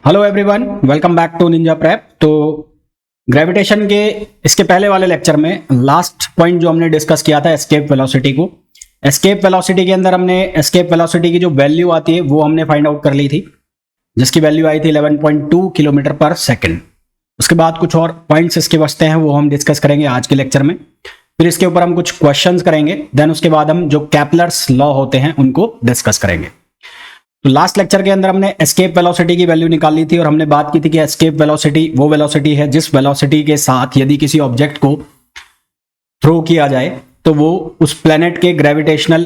Hello everyone, welcome back to ninja prep. तो gravitation के इसके पहले वाले लेक्चर में लास्ट पॉइंट जो हमने डिस्कस किया था एस्केप वेलोसिटी को, एस्केप वेलोसिटी के अंदर हमने एस्केप वेलोसिटी की जो वैल्यू आती है वो हमने फाइंड आउट कर ली थी, जिसकी वैल्यू आई थी 11.2 किलोमीटर पर सेकेंड। उसके बाद कुछ और पॉइंट्स इसके बचते हैं वो हम डिस्कस करेंगे आज के लेक्चर में। फिर इसके ऊपर हम कुछ क्वेश्चंस करेंगे, देन उसके बाद हम जो कैपलर्स लॉ होते हैं उनको डिस्कस करेंगे। तो लास्ट लेक्चर के अंदर हमने एस्केप वेलोसिटी की वैल्यू निकाल ली थी और हमने बात की थी कि एस्केप वेलोसिटी वो वेलोसिटी है जिस वेलोसिटी के साथ यदि किसी ऑब्जेक्ट को थ्रो किया जाए तो वो उस प्लेनेट के ग्रेविटेशनल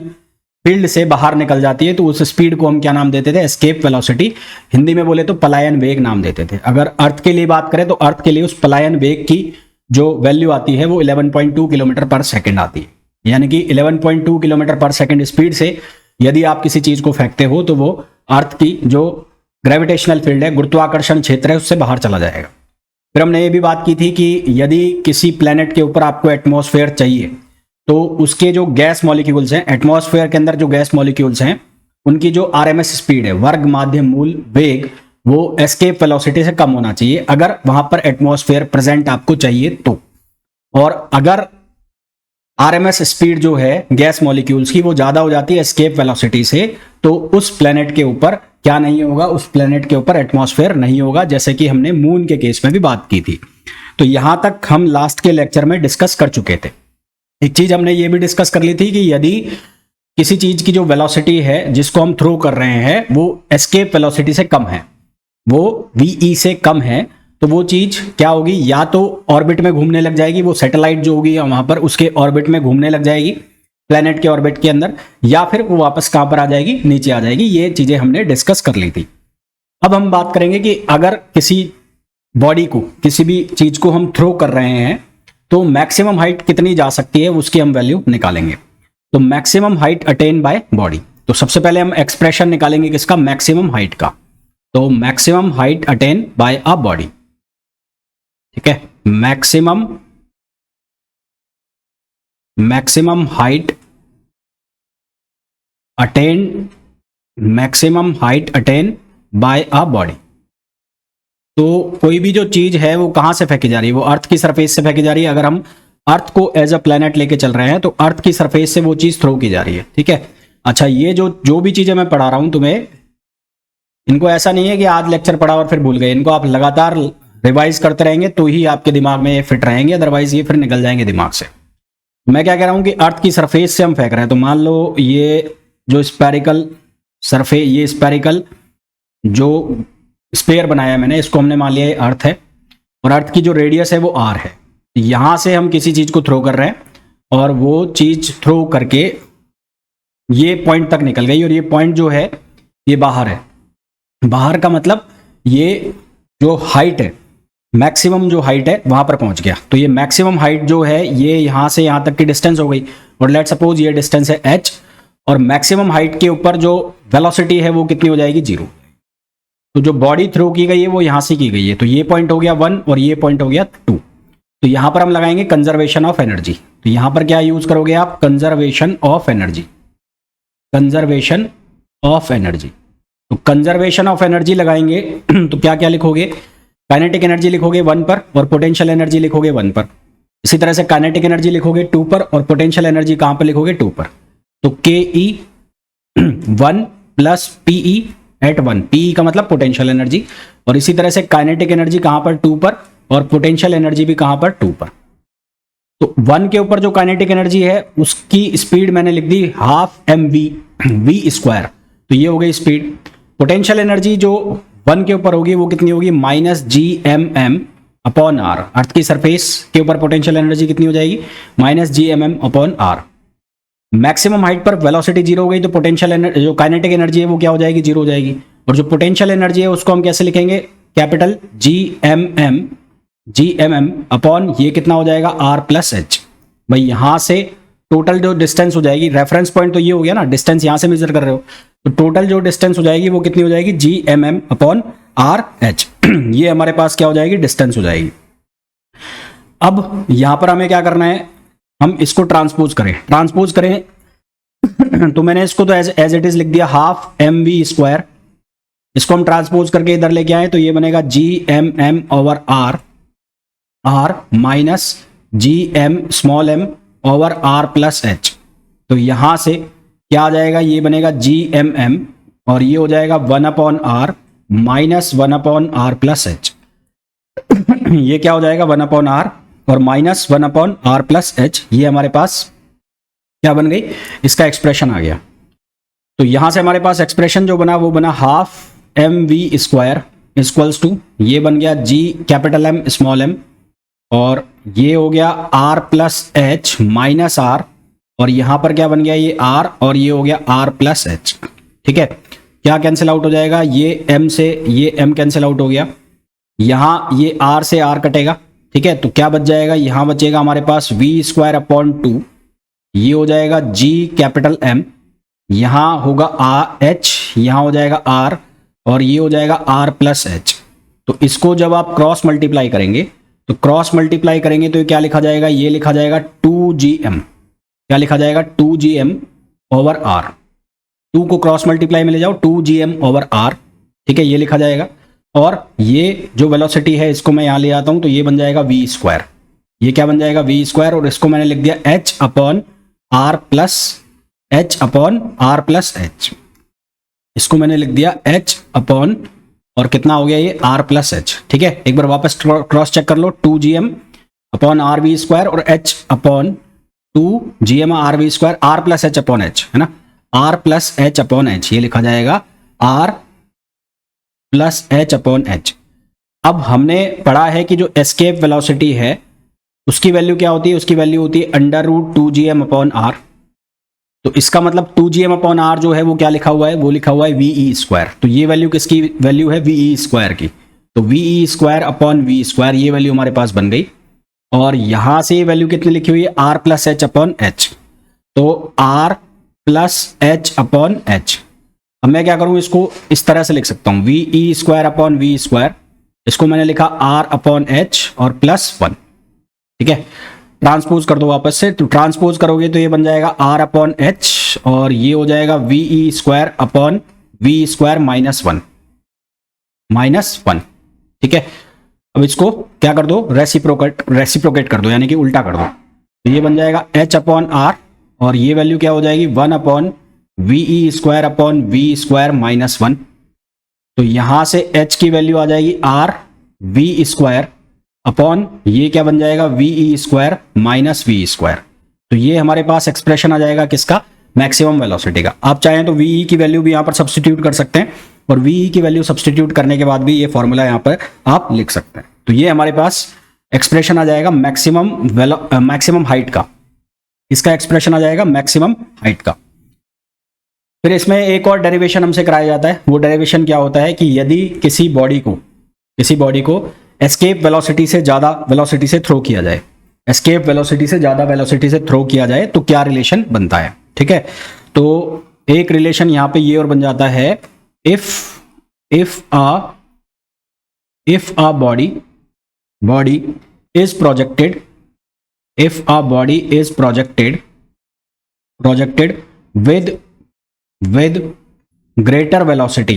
फील्ड से बाहर निकल जाती है। तो उस स्पीड को हम क्या नाम देते थे? Escape velocity. हिंदी में बोले तो पलायन वेग नाम देते थे। अगर अर्थ के लिए बात करें तो अर्थ के लिए उस पलायन वेग की जो वैल्यू आती है वो 11.2 किलोमीटर पर सेकेंड आती है। यानी कि 11.2 किलोमीटर पर सेकेंड स्पीड से यदि आप किसी चीज को फेंकते हो तो वो अर्थ की जो ग्रेविटेशनल फील्ड है, गुरुत्वाकर्षण क्षेत्र है, उससे बाहर चला जाएगा। फिर हमने ये भी बात की थी कि यदि किसी प्लेनेट के ऊपर आपको एटमॉस्फेयर चाहिए तो उसके जो गैस मॉलिक्यूल्स हैं, एटमॉस्फेयर के अंदर जो गैस मॉलिक्यूल्स हैं, उनकी जो आरएमएस स्पीड है, वर्ग माध्य मूल वेग, वो एस्केप वेलोसिटी से कम होना चाहिए अगर वहां पर एटमॉस्फेयर प्रेजेंट आपको चाहिए तो। और अगर आरएमएस स्पीड जो है गैस मॉलिक्यूल्स की वो ज्यादा हो जाती है एस्केप वेलोसिटी से, तो उस प्लेनेट के ऊपर क्या नहीं होगा? उस प्लेनेट के ऊपर एटमॉस्फेयर नहीं होगा, जैसे कि हमने मून के केस में भी बात की थी। तो यहां तक हम लास्ट के लेक्चर में डिस्कस कर चुके थे। एक चीज हमने ये भी डिस्कस कर ली थी कि यदि किसी चीज की जो वेलोसिटी है जिसको हम थ्रो कर रहे हैं वो एस्केप वेलोसिटी से कम है, वो वीई से कम है, तो वो चीज क्या होगी? या तो ऑर्बिट में घूमने लग जाएगी, वो सैटेलाइट जो होगी वहां पर उसके ऑर्बिट में घूमने लग जाएगी, प्लेनेट के ऑर्बिट के अंदर, या फिर वो वापस कहां पर आ जाएगी? नीचे आ जाएगी। ये चीजें हमने डिस्कस कर ली थी। अब हम बात करेंगे कि अगर किसी बॉडी को, किसी भी चीज को हम थ्रो कर रहे हैं तो मैक्सिमम हाइट कितनी जा सकती है उसकी हम वैल्यू निकालेंगे। तो maximum height attain by body, तो सबसे पहले हम एक्सप्रेशन निकालेंगे किसका? मैक्सिमम हाइट का। तो maximum height attain bye a body, ठीक है। Maximum height attain bye a body. तो कोई भी जो चीज है वो कहां से फेंकी जा रही है? वो अर्थ की सरफेस से फेंकी जा रही है। अगर हम अर्थ को एज अ प्लेनेट लेके चल रहे हैं तो अर्थ की सरफेस से वो चीज थ्रो की जा रही है, ठीक है। अच्छा, ये जो भी चीजें मैं पढ़ा रहा हूं तुम्हें, इनको ऐसा नहीं है कि आज लेक्चर पढ़ा और फिर भूल गए। इनको आप लगातार रिवाइज करते रहेंगे तो ही आपके दिमाग में ये फिट रहेंगे, अदरवाइज ये फिर निकल जाएंगे दिमाग से। मैं क्या कह रहा हूं कि अर्थ की सरफेस से हम फेंक रहे हैं, तो मान लो ये जो स्पेरिकल सरफेस, ये स्पेरिकल जो स्पेयर बनाया है मैंने, इसको हमने मान लिया ये अर्थ है और अर्थ की जो रेडियस है वो आर है। यहां से हम किसी चीज को थ्रो कर रहे हैं और वो चीज थ्रो करके ये पॉइंट तक निकल गई और ये पॉइंट जो है ये बाहर है। बाहर का मतलब ये जो हाइट है, मैक्सिमम जो हाइट है वहां पर पहुंच गया। तो ये मैक्सिमम हाइट जो है ये यहां से यहां तक की डिस्टेंस हो गई और लेट सपोज ये डिस्टेंस है h, और मैक्सिमम हाइट के ऊपर जो वेलोसिटी है वो कितनी हो जाएगी? 0। तो जो बॉडी थ्रो की गई है वो यहां से की गई है, तो ये पॉइंट हो गया 1 और ये पॉइंट हो गया 2। तो यहां पर हम लगाएंगे कंजर्वेशन ऑफ एनर्जी। तो यहां पर क्या यूज करोगे आप? Conservation of energy. Conservation of energy, तो कंजर्वेशन ऑफ एनर्जी लगाएंगे तो क्या क्या लिखोगे? काइनेटिक एनर्जी लिखोगे 1 पर और पोटेंशियल एनर्जी लिखोगे 1 पर। इसी तरह से काइनेटिक एनर्जी लिखोगे 2 पर और पोटेंशियल एनर्जी कहां पर लिखोगे? 2 पर। तो KE 1 plus PE at 1। PE का मतलब पोटेंशियल एनर्जी, और इसी तरह से काइनेटिक एनर्जी कहां पर? 2 पर, और पोटेंशियल एनर्जी भी कहां पर? 2 पर। तो 1 के ऊपर जो काइनेटिक एनर्जी है उसकी स्पीड मैंने लिख दी हाफ mv v²। तो ये हो गई स्पीड। पोटेंशियल एनर्जी जो 1 के ऊपर होगी वो कितनी होगी? -gmm upon r। अर्थ की सरफेस के ऊपर पोटेंशियल एनर्जी कितनी हो जाएगी? -gmm upon r। Maximum height पर वेलोसिटी 0 हो गई तो पोटेंशियल एनर्जी, जो काइनेटिक एनर्जी है वो क्या हो जाएगी? 0 हो जाएगी। और जो पोटेंशियल एनर्जी है उसको हम कैसे लिखेंगे? कैपिटल gmm अपॉन ये कितना हो जाएगा? r plus h। भाई यहां से टोटल जो डिस्टेंस हो जाएगी, रेफरेंस पॉइंट तो ये हो गया ना, डिस्टेंस यहां से मेजर कर रहे हो, तो टोटल जो डिस्टेंस हो जाएगी वो कितनी हो जाएगी? gmm upon RH। ये हमारे पास क्या हो जाएगी? डिस्टेंस हो जाएगी। अब यहां पर हमें क्या करना है? हम इसको ट्रांसपोज करें तो मैंने इसको तो एज इट इज लिख दिया हाफ mv² इसको हम ट्रांसपोज करके इधर लेके आए तो ये बनेगा G M M over R, R minus G M small M over R plus H. तो यहां से क्या आ जाएगा, ये बनेगा जी एम एम और ये हो जाएगा 1/r minus 1/r plus H. ये क्या हो जाएगा 1/r और माइनस 1/r प्लस एच। ये हमारे पास क्या बन गई, इसका एक्सप्रेशन आ गया। तो यहां से हमारे पास एक्सप्रेशन जो बना वो बना half M V square equals to, ये बन गया G capital M small M और ये हो गया R plus H minus R और यहां पर क्या बन गया, ये आर और ये हो गया आर प्लस एच। ठीक है, क्या कैंसिल आउट हो जाएगा, ये एम से ये एम कैंसिल आउट हो गया, यहां ये आर से आर कटेगा। ठीक है, तो क्या बच जाएगा, यहां बचेगा हमारे पास वी स्क्वायर अपॉन 2, ये हो जाएगा जी कैपिटल एम, यहां होगा आर एच, यहां हो जाएगा आर और ये हो जाएगा आर प्लस एच। तो इसको जब आप क्रॉस मल्टीप्लाई करेंगे तो क्रॉस मल्टीप्लाई करेंगे तो क्या लिखा जाएगा, ये लिखा जाएगा 2gm, क्या लिखा जाएगा 2gm ओवर आर। 2 को क्रॉस मल्टीप्लाई में ले जाओ 2gm ओवर आर। ठीक है, ये लिखा जाएगा और ये जो वेलोसिटी है इसको मैं यहां ले आता हूं तो ये बन जाएगा वी स्क्वायर, ये क्या बन जाएगा वी स्क्वायर और इसको मैंने लिख दिया H upon R plus H upon R plus H, इसको मैंने लिख दिया एच अपॉन और कितना हो गया ये आर प्लस एच। ठीक है, एक बार वापस क्रॉस चेक कर लो, 2gm upon R V square और H upon 2gm R V square R plus H upon H, है ना, R plus H upon H, ये लिखा जाएगा R plus H upon H. अब हमने पढ़ा है कि जो एस्केप वेलोसिटी है उसकी वैल्यू क्या होती है, उसकी वैल्यू होती है √2gm अपॉन आर। तो इसका मतलब 2gm अपॉन आर जो है वो क्या लिखा हुआ है, वो लिखा हुआ है वीई स्क्वायर। तो ये वैल्यू किसकी वैल्यू है, वीई स्क्वायर की। तो V E square upon V square, ये वैल्यू हमारे पास बन गई और यहां से ये वैल्यू कितनी लिखी हुई है, R plus H upon H. तो R plus H upon H. अब मैं क्या करूं, इसको इस तरह से लिख सकता हूं, V E square upon V square, इसको मैंने लिखा आर अपॉन एच और प्लस 1। ठीक है, ट्रांसपोज कर दो वापस से, तो ट्रांसपोज करोगे तो ये बन जाएगा आर अपॉन एच और ये हो जाएगा V E square upon V square minus 1। ठीक है, अब इसको क्या कर दो, रेसिप्रोकेट कर दो, यानी कि उल्टा कर दो, तो ये बन जाएगा एच अपॉन आर और ये वैल्यू क्या हो जाएगी 1 upon V E square upon V square minus 1। तो यहां से एच की वैल्यू आ जाएगी आर वी स्क्वायर अपॉन ये क्या बन जाएगा V E square minus V square. तो ये हमारे पास एक्सप्रेशन आ जाएगा किसका, मैक्सिमम वेलोसिटी का। आप चाहें तो वीई की वैल्यू भी यहां पर सब्स्टिट्यूट कर सकते हैं और वीई की वैल्यू सब्स्टिट्यूट करने के बाद भी ये फॉर्मूला यहां पर आप लिख सकते हैं। तो ये हमारे पास एक्सप्रेशन आ जाएगा मैक्सिमम हाइट का, इसका एक्सप्रेशन आ जाएगा मैक्सिमम हाइट का। फिर इसमें एक और डेरिवेशन हमसे कराया जाता है, वो डेरिवेशन क्या होता है कि यदि किसी बॉडी को एस्केप वेलोसिटी से ज्यादा वेलोसिटी से थ्रो किया जाए, एस्केप वेलोसिटी से ज्यादा वेलोसिटी से थ्रो किया जाए तो क्या रिलेशन बनता है। ठीक है, तो एक रिलेशन यहां पे ये और बन जाता है, if a body is projected with greater velocity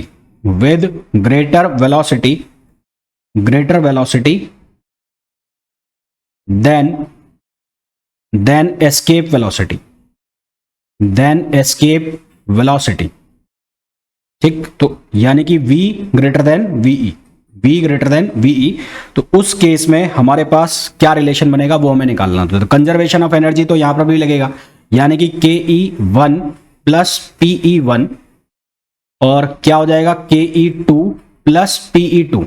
than escape velocity। ठीक, तो यानी कि v ग्रेटर देन वीई, तो उस केस में हमारे पास क्या रिलेशन बनेगा वो हमें निकालना था। तो कंजर्वेशन ऑफ एनर्जी तो यहां पर भी लगेगा, यानी कि ke1 प्लस pe1 और क्या हो जाएगा ke2 प्लस pe2।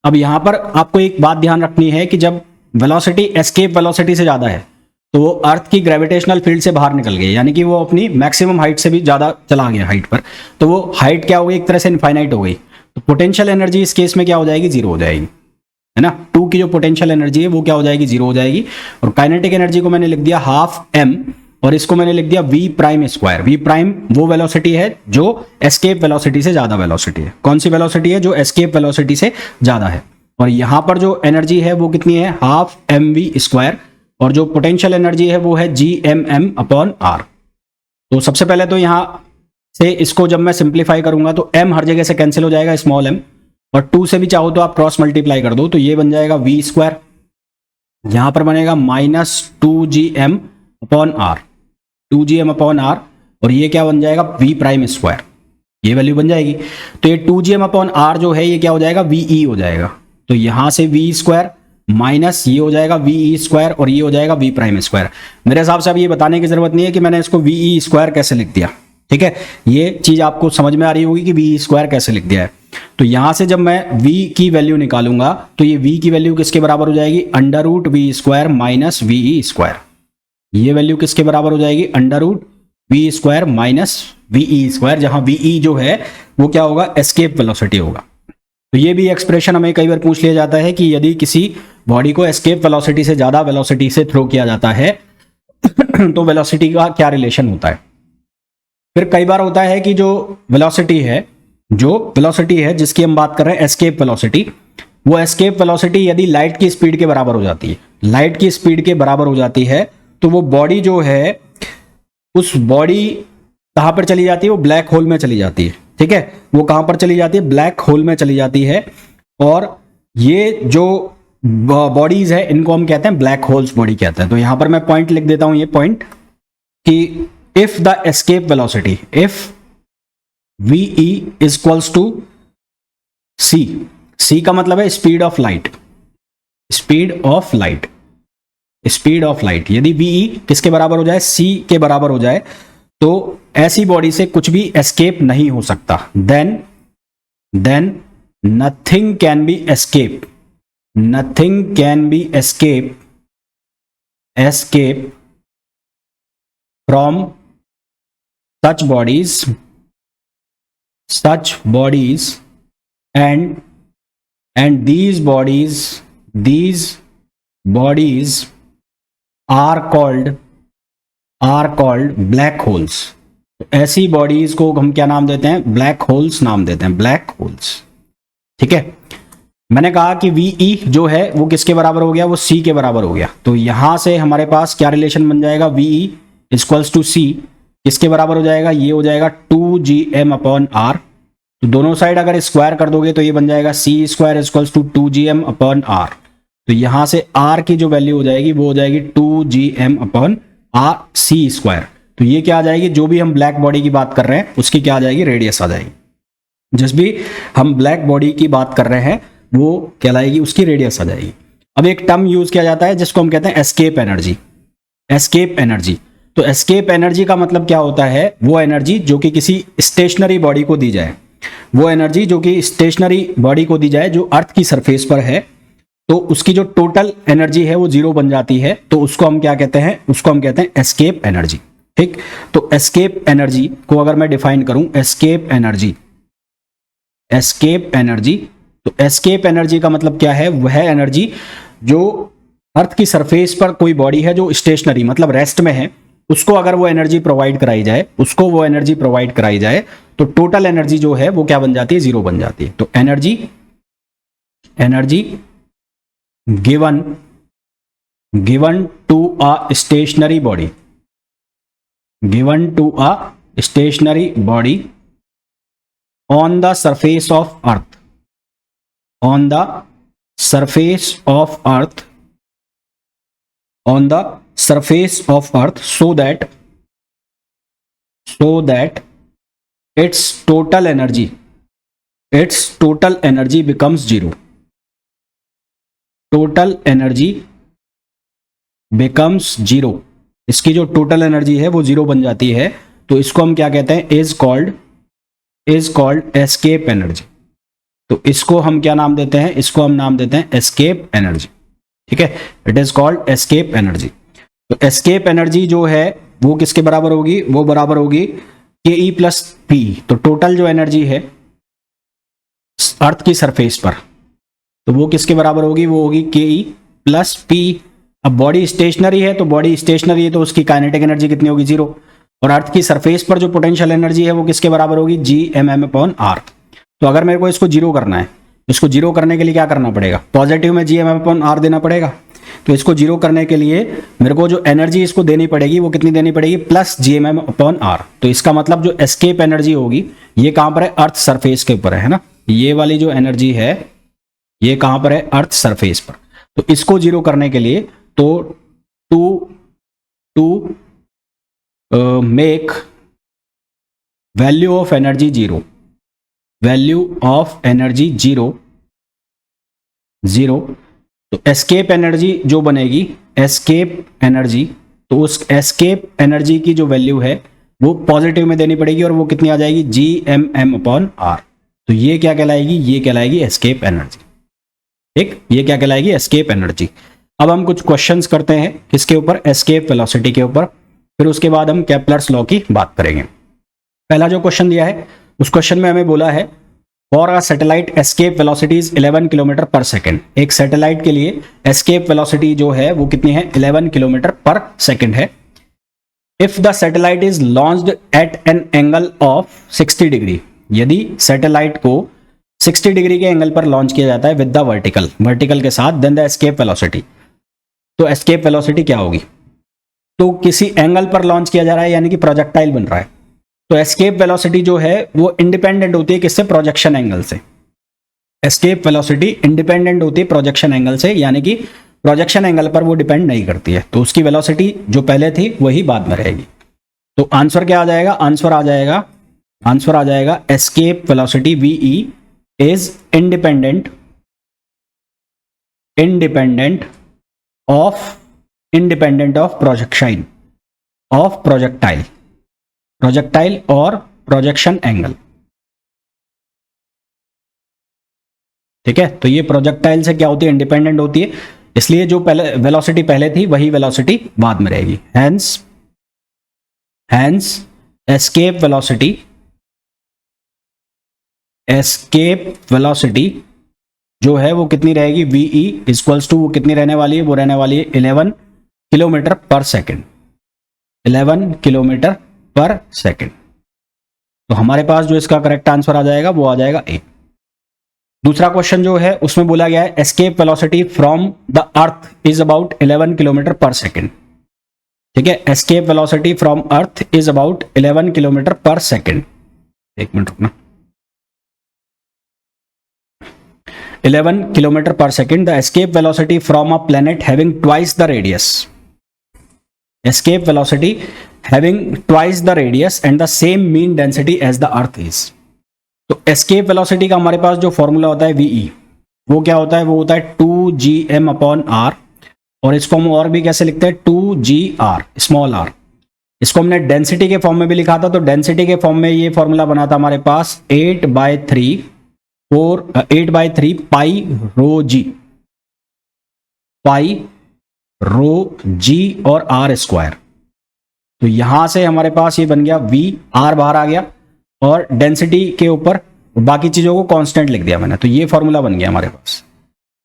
अब यहां पर आपको एक बात ध्यान रखनी है कि जब वेलोसिटी एस्केप वेलोसिटी से ज्यादा है तो वो अर्थ की ग्रेविटेशनल फील्ड से बाहर निकल गई, यानी कि वो अपनी मैक्सिमम हाइट से भी ज्यादा चला गया हाइट पर, तो वो हाइट क्या हो गई, एक तरह से इनफाइनाइट हो गई। तो पोटेंशियल एनर्जी इस केस में क्या हो जाएगी, 0 हो जाएगी, है ना। 2 की जो पोटेंशियल एनर्जी है वो क्या हो जाएगी, 0 हो जाएगी। और काइनेटिक एनर्जी को मैंने लिख दिया हाफ m और इसको मैंने लिख दिया V prime square. V prime वो वेलोसिटी है जो एस्केप वेलोसिटी से ज्यादा वेलोसिटी है। कौन सी वेलोसिटी है, जो एस्केप वेलोसिटी से ज्यादा है। और यहां पर जो एनर्जी है वो कितनी है, हाफ एम वी स्क्वायर, और जो पोटेंशियल एनर्जी है वो है G M M upon R. तो सबसे पहले तो यहाँ से इसको जब मैं सिंप्लीफाई करूंगा तो m हर जगह से कैंसिल हो जाएगा, स्मॉल m, और 2 से भी चाहो तो आप क्रॉस मल्टीप्लाई कर दो, तो ये बन जाएगा v स्क्वायर, यहां पर बनेगा -2gm upon r, 2gm upon r, और ये क्या बन जाएगा v प्राइम स्क्वायर, ये वैल्यू बन जाएगी। तो ये 2gm अपॉन r जो है ये क्या हो जाएगा, ve हो जाएगा। तो यहां से v स्क्वायर माइनस ये हो जाएगा ve स्क्वायर, और ये हो जाएगा v प्राइम स्क्वायर। मेरे हिसाब से अब ये बताने की जरूरत नहीं है कि मैंने इसको ve स्क्वायर कैसे लिख दिया, ठीक है, ये चीज आपको समझ में आ रही होगी कि ve स्क्वायर कैसे लिख दिया है। तो यहां से जब मैं v की वैल्यू निकालूंगा तो ये v की वैल्यू किसके बराबर हो जाएगी, under root V square minus ve square. ये वैल्यू किसके बराबर हो जाएगी, under root V square minus ve square, जहां ve जो है वो क्या होगा, एस्केप वेलोसिटी होगा। तो ये भी एक्सप्रेशन हमें कई बार पूछ लिया जाता है कि यदि किसी बॉडी को एस्केप वेलोसिटी से ज्यादा वेलोसिटी से थ्रो किया जाता है तो वेलोसिटी का क्या रिलेशन होता है। फिर कई बार होता है कि जो वेलोसिटी है जिसकी हम बात कर रहे हैं एस्केप वेलोसिटी, वो एस्केप वेलोसिटी यदि लाइट की स्पीड के बराबर हो जाती है, लाइट की स्पीड के बराबर हो जाती है, तो वो बॉडी जो है उस बॉडी कहां पर चली जाती है, वो ब्लैक होल में चली जाती है, ठीक है, वो कहां पर चली जाती है, ब्लैक होल में चली जाती है। और ये जो बॉडीज है इनको हम कहते हैं ब्लैक होल्स बॉडी कहते हैं। तो यहां पर मैं पॉइंट लिख देता हूं, ये पॉइंट कि if the escape velocity, if ve equals to c का मतलब है speed of light, speed of light, speed of light, यदि ve किसके बराबर हो जाए, c के बराबर हो जाए, तो ऐसी बॉडी से कुछ भी एस्केप नहीं हो सकता। Then nothing can be escape, nothing can be escape from such bodies and these bodies are called black holes। तो ऐसी बॉडीज को हम क्या नाम देते हैं, ब्लैक होल्स नाम देते हैं, ब्लैक होल्स, ठीक है। मैंने कहा कि ve जो है वो किसके बराबर हो गया, वो c के बराबर हो गया। तो यहां से हमारे पास क्या रिलेशन बन जाएगा, ve इक्वल्स टू c, किसके बराबर हो जाएगा, ये हो जाएगा 2gm अपॉन r। तो दोनों साइड अगर स्क्वायर कर दोगे तो ये बन जाएगा c square equals to 2gm upon r। तो यहां से r की जो वैल्यू हो जाएगी वो हो जाएगी 2gm upon r c square. तो ये क्या आ जाएगी, जो भी हम ब्लैक बॉडी की बात कर रहे हैं उसकी क्या आ जाएगी, रेडियस आ जाएगी। जिस भी हम ब्लैक बॉडी की बात कर रहे हैं वो कहलाएगी, उसकी रेडियस आ जाएगी। अब एक टर्म यूज किया जाता है जिसको हम कहते हैं एस्केप एनर्जी, एस्केप एनर्जी। तो एस्केप एनर्जी का मतलब क्या होता है, वो एनर्जी जो कि किसी स्टेशनरी बॉडी को दी जाए, वो एनर्जी जो कि स्टेशनरी बॉडी को दी जाए जो अर्थ की सरफेस पर है, तो उसकी जो टोटल एनर्जी है वो जीरो बन जाती है। तो उसको हम क्या कहते हैं, उसको हम कहते हैं एस्केप एनर्जी, ठीक। तो एस्केप एनर्जी को अगर मैं डिफाइन करूं, एस्केप एनर्जी, एस्केप एनर्जी, तो एस्केप एनर्जी का मतलब क्या है, वह एनर्जी जो अर्थ की सरफेस पर कोई बॉडी है जो स्टेशनरी मतलब रेस्ट में है, उसको अगर वो एनर्जी प्रोवाइड कराई जाए, उसको वो एनर्जी प्रोवाइड कराई जाए, तो टोटल एनर्जी जो है वो क्या बन जाती है, जीरो बन जाती है। तो energy given to a stationary body, given to a stationary body on the surface of earth, on the surface of earth, on the surface of earth, so that its total energy becomes zero, total energy becomes zero, इसकी जो total energy है वो zero बन जाती है। तो इसको हम क्या कहते हैं, इज कॉल्ड एस्केप एनर्जी। तो इसको हम क्या नाम देते हैं, इसको हम नाम देते हैं एस्केप एनर्जी, ठीक है, it is called escape energy. तो एस्केप एनर्जी जो है वो किसके बराबर होगी, वो बराबर होगी के प्लस पी। तो टोटल जो एनर्जी है अर्थ की सरफेस पर, तो वो किसके बराबर होगी, वो होगी के प्लस पी। अब बॉडी स्टेशनरी है, तो बॉडी स्टेशनरी है तो उसकी काइनेटिक एनर्जी कितनी होगी, जीरो। और अर्थ की सरफेस पर जो पोटेंशियल एनर्जी है वो किसके बराबर होगी, gmm अपॉन r। तो अगर मेरे को इसको जीरो करना है, इसको जीरो करने के लिए क्या करना पड़ेगा, पॉजिटिव में gmm अपॉन r देना पड़ेगा। तो इसको जीरो करने के लिए मेरे को जो एनर्जी इसको देनी पड़ेगी वो कितनी देनी पड़ेगी, प्लस GMM/R। तो इसका मतलब जो एस्केप एनर्जी होगी ये कहां पर है, अर्थ सरफेस के ऊपर है ना। ये वाली जो एनर्जी है ये कहां पर है, अर्थ सरफेस पर। तो इसको जीरो करने के लिए तो to make value of energy zero, value of energy zero तो एस्केप एनर्जी जो बनेगी, एस्केप एनर्जी, तो उस एस्केप एनर्जी की जो वैल्यू है वो पॉजिटिव में देनी पड़ेगी और वो कितनी आ जाएगी, GMM/R। तो ये क्या कहलाएगी, ये कहलाएगी एस्केप एनर्जी। ठीक, ये क्या कहलाएगी, एस्केप एनर्जी। अब हम कुछ क्वेश्चंस करते हैं किसके ऊपर, एस्केप वेलोसिटी के ऊपर, फिर उसके बाद हम केपलर्स लॉ की बात करेंगे। पहला जो क्वेश्चन दिया है उस क्वेश्चन में हमें बोला है for a satellite escape velocity is 11 kilometre पर सेकेंड। एक सैटेलाइट के लिए एस्केप वेलोसिटी जो है वो कितनी है, 11 किलोमीटर पर सेकेंड है। If the satellite is launched at an angle of 60 degree, यदि सैटेलाइट को 60 डिग्री के एंगल पर लॉन्च किया जाता है विद द वर्टिकल के साथ, देन द एस्केप वेलोसिटी, तो एस्केप वेलोसिटी क्या होगी। तो किसी एंगल पर लॉन्च किया जा रहा है यानी कि प्रोजेक्टाइल बन रहा है, तो एस्केप वेलोसिटी जो है वो इंडिपेंडेंट होती है किससे, प्रोजेक्शन एंगल से। एस्केप वेलोसिटी इंडिपेंडेंट होती है प्रोजेक्शन एंगल से, यानी कि प्रोजेक्शन एंगल पर वो डिपेंड नहीं करती है। तो उसकी वेलोसिटी जो पहले थी वही बाद में रहेगी। तो आंसर क्या आ जाएगा, आंसर आ जाएगा escape velocity VE is independent of projectile और प्रोजेक्शन एंगल। ठीक है, तो ये प्रोजेक्टाइल से क्या होती है, इंडिपेंडेंट होती है, इसलिए जो पहले वेलोसिटी पहले थी वही वेलोसिटी बाद में रहेगी। हेंस एस्केप वेलोसिटी जो है वो कितनी रहेगी, VE इक्वल्स टू, वो कितनी रहने वाली है, वो रहने वाली है 11 किलोमीटर पर सेकेंड, 11 किलोमीटर पर सेकेंड। तो हमारे पास जो इसका करेक्ट आंसर आ जाएगा वो आ जाएगा A। दूसरा क्वेश्चन जो है उसमें बोला गया है escape velocity from the earth is about 11 kilometre पर सेकेंड। ठीक है, escape velocity from earth is about 11 kilometre पर सेकेंड। एक मिनट रुकना, 11 किलोमीटर पर second. The escape velocity from a planet having twice the radius, escape velocity having twice the radius and the same mean density as the earth is। तो escape velocity का हमारे पास जो formula होता है VE, वो क्या होता है, वो होता है 2GM/R, और इसको हम और भी कैसे लिखते हैं, 2GR स्मॉल r। इसको हमने डेंसिटी के फॉर्म में भी लिखा था, तो डेंसिटी के फॉर्म में ये फॉर्मूला बना था हमारे पास 8/3 पाई रो जी और R स्क्वायर। तो यहां से हमारे पास ये बन गया V, R बाहर आ गया, और डेंसिटी के ऊपर बाकी चीजों को कांस्टेंट लिख दिया मैंने, तो ये फॉर्मूला बन गया हमारे पास।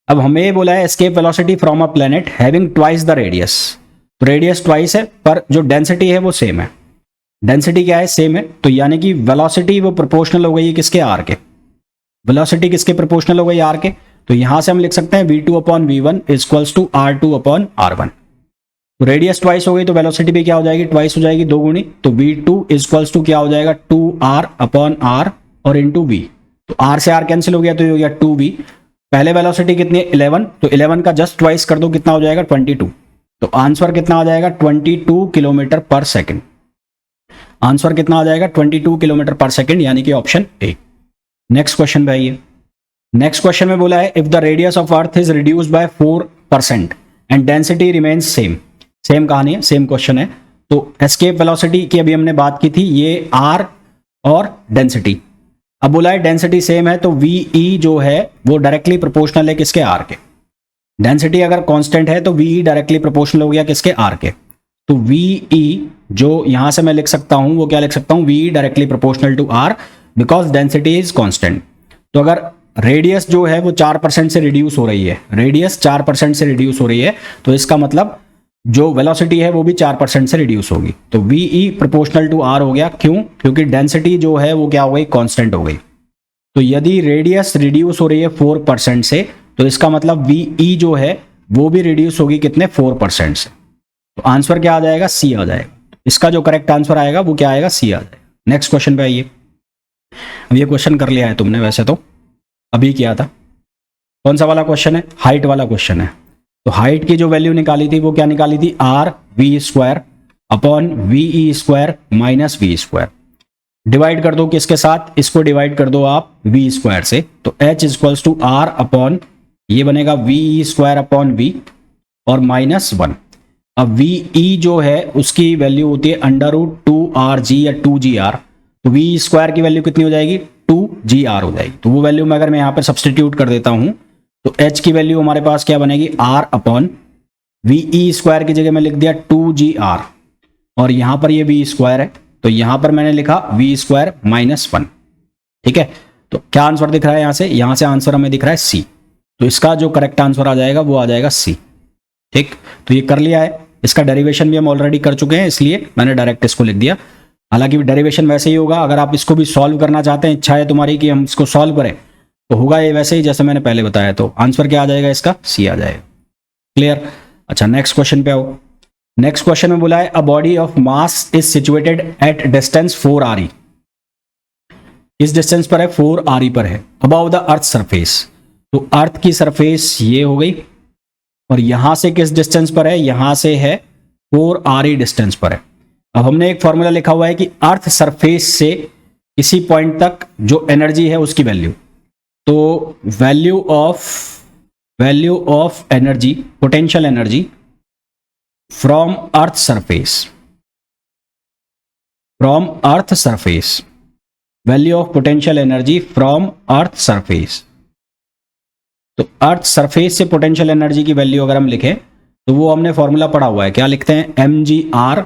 अब हमें ये बोला है escape velocity from a planet having twice the radius, तो रेडियस ट्वाइस है पर जो डेंसिटी है वो सेम है। डेंसिटी क्या है, सेम है, तो यानी कि वेलोसिटी वो प्रोपोर्शनल हो गई है किसके, R के। वेलोसिटी किसके प्रोपोर्शनल हो गई, R के। तो यहां से हम लिख सकते हैं V2/V1 इक्वल्स टू R2/R1। तो रेडियस ट्वाइस हो गई तो वेलोसिटी भी क्या हो जाएगी, ट्वाइस हो जाएगी, दो गुनी। तो V2 इक्वल्स टू क्या हो जाएगा, 2R/R और इंटू V। तो R से R कैंसिल हो गया तो ये हो गया 2V। पहले वेलोसिटी कितनी है, 11, तो 11 का जस्ट ट्वाइस कर दो, कितना हो जाएगा, 22। तो आंसर कितना आ जाएगा, 22 किलोमीटर पर सेकेंड। आंसर कितना आ जाएगा, 22 किलोमीटर पर सेकेंड, यानी कि ऑप्शन ए। नेक्स्ट क्वेश्चन पे आइए। नेक्स्ट क्वेश्चन में बोला है if the radius of earth is reduced by 4% and density remains same. Same कहानी है, सेम क्वेश्चन है। तो एस्केप वेलोसिटी की अभी हमने बात की थी, ये R और डेंसिटी। अब बोला है डेंसिटी सेम है तो VE जो है वो डायरेक्टली प्रोपोर्शनल है किसके, R के। डेंसिटी अगर कांस्टेंट है तो VE डायरेक्टली प्रोपोर्शनल हो गया किसके, R के। तो VE जो यहां से मैं लिख सकता हूं वो क्या लिख सकता हूं, VE directly proportional to R because density is constant. तो अगर रेडियस जो है वो 4% से रिड्यूस हो रही है, रेडियस 4% से रिड्यूस हो रही है, तो इसका मतलब जो वेलोसिटी है वो भी 4% से रिड्यूस होगी। तो VE प्रोपोर्शनल टू R हो गया, क्यों, क्योंकि डेंसिटी जो है वो क्या हो गई, कांस्टेंट हो गई। तो यदि रेडियस रिड्यूस हो रही है 4% से, तो इसका मतलब VE जो है वो भी रिड्यूस होगी कितने 4% से। तो आंसर क्या आ जाएगा, सी आ जाएगा। इसका जो करेक्ट आंसर आएगा वो क्या आएगा, सी आ जाएगा। नेक्स्ट क्वेश्चन पे आइए। अब ये क्वेश्चन कर लिया है तुमने, वैसे तो अभी किया था। कौन सा वाला क्वेश्चन है, हाइट वाला क्वेश्चन है। तो हाइट की जो वैल्यू निकाली थी वो क्या निकाली थी, R V square upon V E square minus V square. Divide कर दो किसके साथ, इसको डिवाइड कर दो आप वी स्क्वायर से। तो H equals to R upon ये बनेगा V E square upon V और माइनस 1। अब वी ई जो है उसकी वैल्यू होती है अंडर रूट 2rg या 2gr। तो वी स्क्वायर की वैल्यू कितनी हो जाएगी, 2gr हो जाएगी। तो वो वैल्यू मैं अगर मैं यहाँ पर सब्सटीट्यूट कर देता हूँ तो h की वैल्यू हमारे पास क्या बनेगी, r upon V E square की जगह में लिख दिया 2gr और यहां पर ये वी स्क्वायर है तो यहां पर मैंने लिखा वी स्क्वायर माइनस 1। ठीक है, तो क्या आंसर दिख रहा है यहां से आंसर हमें दिख रहा है सी। तो इसका जो करेक्ट आंसर आ जाएगा वो आ जाएगा सी। ठीक, तो ये कर लिया है। इसका डेरिवेशन भी हम ऑलरेडी कर चुके हैं इसलिए मैंने डायरेक्ट इसको लिख दिया। हालांकि डेरिवेशन वैसे ही होगा, अगर आप इसको भी सॉल्व करना चाहते हैं, इच्छा है तुम्हारी कि हम इसको सॉल्व करें, तो होगा ये वैसे ही जैसे मैंने पहले बताया। तो आंसर क्या आ जाएगा इसका, सी आ जाएगा। क्लियर। अच्छा नेक्स्ट क्वेश्चन पे आओ। नेक्स्ट क्वेश्चन में बोला है a body of mass is situated at distance 4re। इस डिस्टेंस पर है 4re पर है, अबाउ द अर्थ सरफेस। तो अर्थ की सरफेस ये हो गई और यहां से किस डिस्टेंस पर है, यहां से है 4re डिस्टेंस पर है। अब हमने एक फॉर्मूला लिखा हुआ है कि अर्थ सरफेस से किसी पॉइंट तक जो एनर्जी है उसकी वैल्यू। तो value of energy, potential energy from earth surface, value of potential energy from earth surface. तो अर्थ सरफेस से पोटेंशियल एनर्जी की वैल्यू अगर हम लिखें तो वो हमने फॉर्मूला पढ़ा हुआ है, क्या लिखते हैं, mgr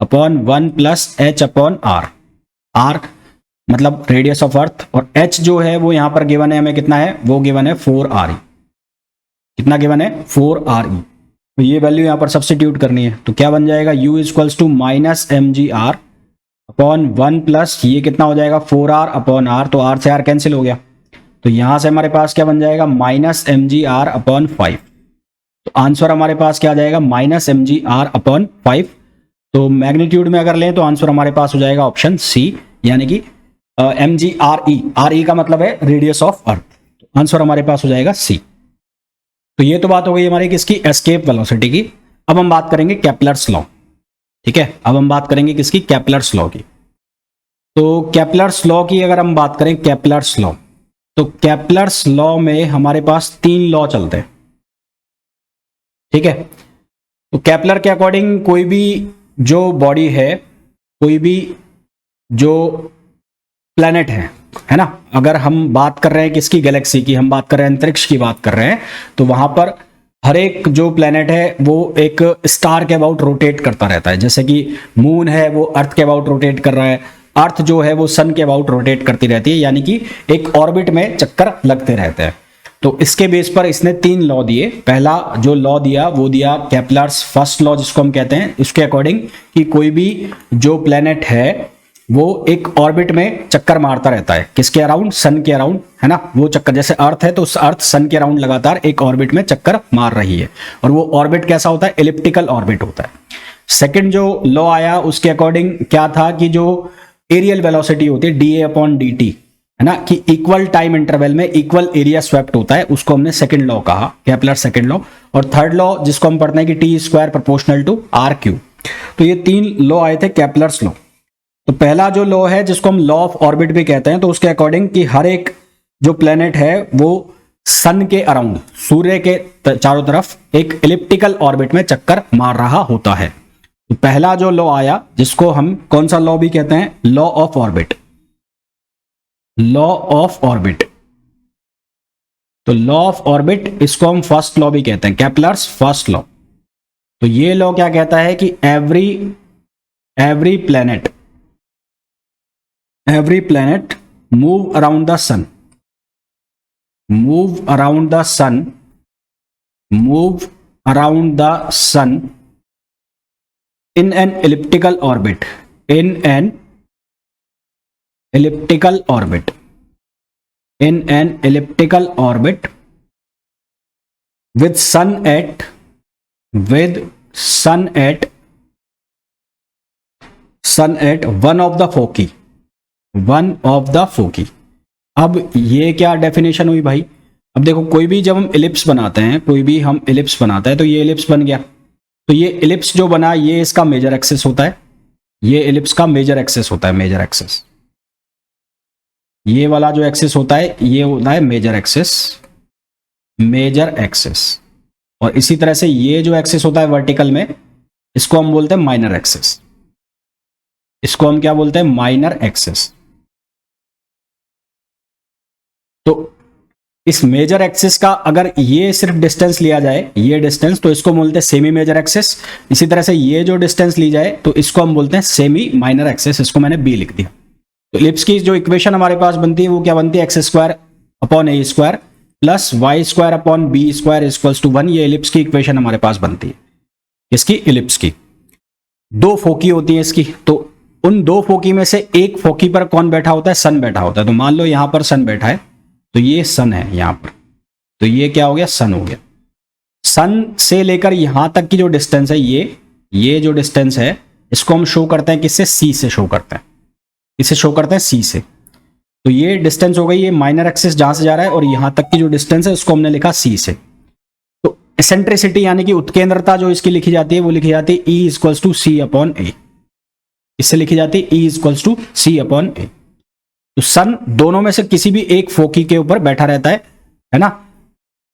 upon 1 plus H upon R. R मतलब रेडियस ऑफ अर्थ और h जो है वो यहां पर गिवन है हमें, कितना है, वो गिवन है 4re। कितना गिवन है, 4re। तो ये वैल्यू यहां पर सब्स्टिट्यूट करनी है। तो क्या बन जाएगा, u equals to minus mgr upon 1 plus ये कितना हो जाएगा 4r अपॉन r। तो r से r कैंसिल हो गया तो यहां से हमारे पास क्या बन जाएगा, माइनस mgr अपॉन 5। तो आंसर हमारे पास क्या आ जाएगा, माइनस mgr अपॉन 5। तो मैग्नीट्यूड में अगर लें तो आंसर हमारे पास हो जाएगा ऑप्शन सी, यानी कि mgre। re का मतलब है रेडियस ऑफ अर्थ। तो आंसर हमारे पास हो जाएगा सी। तो ये तो बात हो गई हमारी किसकी, एस्केप वेलोसिटी की। अब हम बात करेंगे केपलर्स लॉ। ठीक है, अब हम बात करेंगे किसकी, केपलर्स लॉ की। तो केपलर्स लॉ की अगर हम बात करें, केपलर्स लॉ, तो केपलर्स लॉ में हमारे पास 3 लॉ चलते हैं। ठीक है, तो केपलर के अकॉर्डिंग कोई भी जो बॉडी है, कोई भी जो प्लेनेट है ना, अगर हम बात कर रहे हैं किसकी, गैलेक्सी की, हम बात कर रहे हैं अंतरिक्ष की बात कर रहे हैं, तो वहां पर हर एक जो प्लेनेट है वो एक स्टार के अबाउट रोटेट करता रहता है। जैसे कि मून है वो अर्थ के अबाउट रोटेट कर रहा है, अर्थ जो है वो सन के अबाउट रोटेट करती रहती है, यानी कि एक ऑर्बिट में चक्कर लगते रहते हैं। तो इसके बेस पर इसने 3 लॉ दिए। पहला जो लॉ दिया वो दिया केपलर्स फर्स्ट लॉ जिसको हम कहते हैं, इसके अकॉर्डिंग कि कोई भी जो प्लेनेट है वो एक ऑर्बिट में चक्कर मारता रहता है, किसके अराउंड, सन के अराउंड, है ना। वो चक्कर जैसे अर्थ है तो उस अर्थ सन के अराउंड लगातार एक ऑर्बिट में चक्कर मार रही है और वो ऑर्बिट कैसा होता है, एलिप्टिकल ऑर्बिट होता है। सेकंड जो लॉ आया उसके अकॉर्डिंग क्या था कि जो एरियल वेलोसिटी होती है dA अपॉन dt, है ना, कि इक्वल टाइम इंटरवल में इक्वल एरिया स्वेप्ट होता है, उसको हमने सेकंड लॉ कहा, केपलर सेकंड लॉ। और थर्ड लॉ जिसको हम पढ़ते हैं कि T square proportional to R cube. तो ये 3 लॉ आए थे केपलर्स लॉ। तो पहला जो लॉ है जिसको हम लॉ ऑफ ऑर्बिट भी कहते हैं, तो उसके अकॉर्डिंग कि हर एक जो प्लेनेट है वो सन के अराउंड, सूर्य के चारों तरफ एक एलिप्टिकल ऑर्बिट में चक्कर मार रहा होता है। तो पहला जो लॉ आया जिसको हम कौन सा लॉ भी कहते हैं, law of orbit, law of orbit. तो लॉ ऑफ ऑर्बिट इसको हम फर्स्ट लॉ भी कहते हैं, केपलर्स फर्स्ट लॉ। तो ये लॉ क्या कहता है कि every planet move around the sun, move around the sun in an elliptical orbit, in an elliptical orbit with sun at one of the foci। अब ये क्या डेफिनेशन हुई भाई? अब देखो, कोई भी जब हम इलिप्स बनाते हैं, तो ये इलिप्स बन गया, तो ये इलिप्स जो बना ये इसका मेजर एक्सिस होता है, ये इलिप्स का मेजर एक्सिस होता है, मेजर एक्सिस। ये वाला जो एक्सिस होता है ये होता है मेजर एक्सिस। और इसी तरह से ये जो एक्सिस होता है वर्टिकल में, इसको हम बोलते हैं माइनर एक्सिस। इसको हम क्या बोलते हैं? Minor axis. तो इस मेजर एक्सिस का अगर ये सिर्फ डिस्टेंस लिया जाए, ये डिस्टेंस, तो इसको बोलते हैं सेमी मेजर एक्सिस। इसी तरह से ये जो डिस्टेंस ली जाए तो इसको हम बोलते हैं सेमी माइनर एक्सिस। इसको मैंने बी लिख दिया। तो इलिप्स की जो इक्वेशन हमारे पास बनती है वो क्या बनती है? X square upon A square plus Y square upon B square equals to 1। ये इलिप्स की इक्वेशन हमारे पास बनती है। इसकी इलिप्स की दो फोकी होती है इसकी, तो उन दो फोकी में से एक फोकी पर कौन बैठा होता है? सन बैठा होता है। तो मान लो यहां पर सन बैठा है, तो ये सन है यहां पर, तो ये क्या हो गया? सन हो गया। सन से लेकर यहां तक की जो डिस्टेंस है, ये जो डिस्टेंस है, इसको हम शो करते हैं किससे? सी से शो करते हैं। इसे शो करते हैं सी से। तो ये डिस्टेंस हो गई, ये माइनर एक्सिस जहां से जा रहा है, और यहां तक की जो डिस्टेंस है उसको हमने लिखा सी से। तो एसेंट्रिसिटी यानी कि उत्केंद्रता जो इसकी लिखी जाती है वो लिखी जाती है E equals to C upon A. इससे लिखी जाती है E equals to C upon A. तो सन दोनों में से किसी भी एक फोकी के ऊपर बैठा रहता है ना।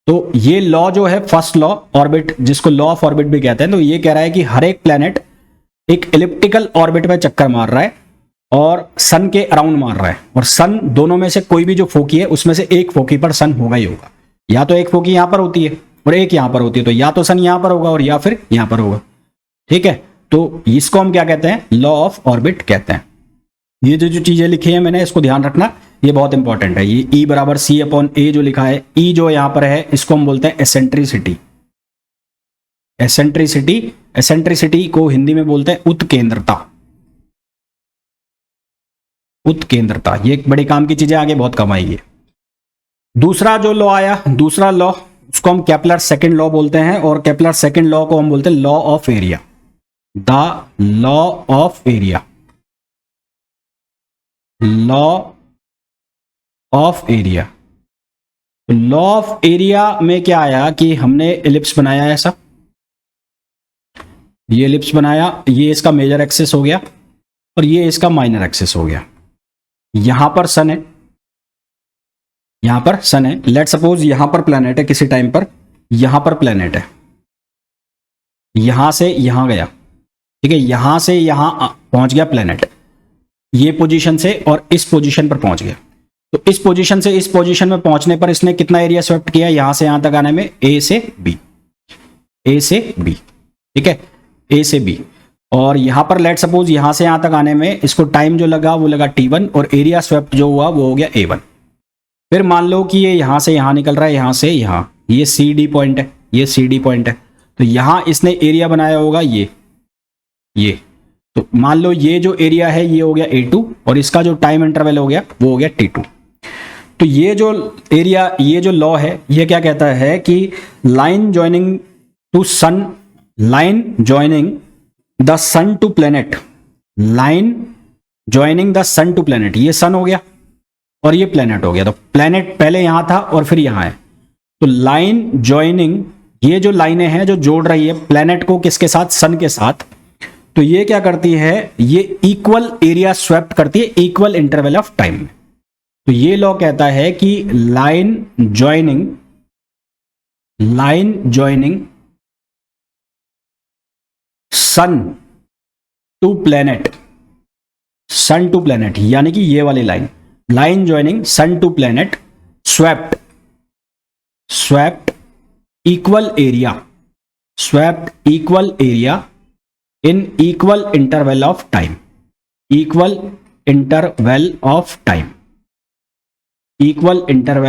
तो ये लॉ जो है फर्स्ट लॉ ऑर्बिट, जिसको लॉ ऑफ ऑर्बिट भी कहते हैं, तो ये कह रहा है कि हर एक प्लैनेट एक इलिप्टिकल ऑर्बिट में चक्कर मार रहा है और सन के अराउंड मार रहा है, और सन दोनों में से कोई भी जो फोकी है उसमें से एक फोकी पर सन होगा ही होगा। या तो एक फोकी यहां पर होती है और एक यहां पर होती है, तो या तो सन यहां पर होगा और या फिर यहां पर होगा। ठीक है, तो इसको हम क्या कहते हैं? लॉ ऑफ ऑर्बिट कहते हैं। ये जो चीजें लिखी है मैंने, इसको ध्यान रखना, ये बहुत इंपॉर्टेंट है। ये E बराबर सी अपॉन ए जो लिखा है, E जो यहां पर है, इसको हम बोलते हैं एसेंट्रिसिटी। एसेंट्रिसिटी को हिंदी में बोलते हैं उत्केंद्रता। ये एक बड़े काम की चीजें, आगे बहुत कम आएगी। दूसरा जो लॉ आया, दूसरा लॉ, उसको हम केपलर सेकंड लॉ बोलते हैं, और केपलर सेकंड लॉ को हम बोलते हैं law of area. The law of area, law of area. Law of area में क्या आया कि हमने एलिप्स बनाया ऐसा, ये एलिप्स बनाया, ये इसका मेजर एक्सिस हो गया और ये इसका माइनर एक्सिस हो गया। यहां पर सन है, लेट सपोज यहां पर प्लैनेट है, किसी टाइम पर यहां पर प्लैनेट है, यहां से यहां गया, ठीक है, यहां से यहां पहुंच गया प्लैनेट, ये पोजीशन से और इस पोजीशन पर पहुंच गया। तो इस पोजीशन से इस पोजीशन में पहुंचने पर इसने कितना एरिया स्वेप्ट किया? यहां से यहां तक आने में ए से बी, ठीक है, ए से बी। और यहां पर लेट सपोज यहां से यहां तक आने में इसको टाइम जो लगा वो लगा t1, और एरिया स्वेप्ट जो हुआ वो हो गया a1। फिर मान लो कि ये यहां से यहां निकल रहा है, यहां से यहां, ये CD पॉइंट है, ये CD पॉइंट है, तो यहां इसने एरिया बनाया होगा ये। तो मान लो ये जो एरिया है ये हो गया A2, और इसका जो टाइम इंटरवल हो गया वो हो गया T2। तो ये जो एरिया, ये जो लॉ है, ये क्या कहता है कि line joining the sun to planet, ये सन हो गया और ये प्लैनेट हो गया। तो प्लैनेट पहले यहां था और फिर यहां है, तो लाइन जॉइनिंग, ये जो लाइनें हैं जो जोड़ रही है प्लैनेट को किसके साथ? सन के साथ। तो ये क्या करती है? ये इक्वल एरिया स्वेप्ट करती है इक्वल इंटरवल ऑफ टाइम में। तो ये लॉ कहता है कि line joining sun to planet, यानी कि ये वाली line joining sun to planet swept equal area in equal interval of time, equal interval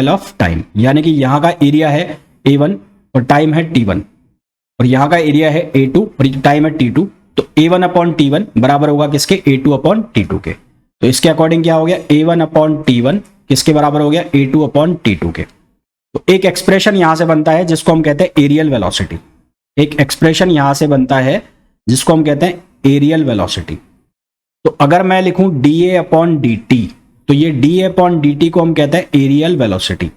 of time, यानी कि यहां का एरिया है A1 और टाइम है T1, और यहां का एरिया है A2 और टाइम है T2। तो A1 अपॉन T1 बराबर होगा किसके? A2 अपॉन T2 के। तो इसके अकॉर्डिंग क्या हो गया? A1 अपॉन T1 किसके बराबर हो गया? A2 अपॉन T2 के। तो एक एक्सप्रेशन यहां से बनता है जिसको हम कहते हैं एरियल वेलोसिटी। एक एक्सप्रेशन यहां से बनता है जिसको हम कहते हैं एरियल वेलोसिटी। तो अगर मैं लिखूं dA अपॉन dt, तो ये dA अपॉन dt को हम कहते हैं एरियल वेलोसिटी।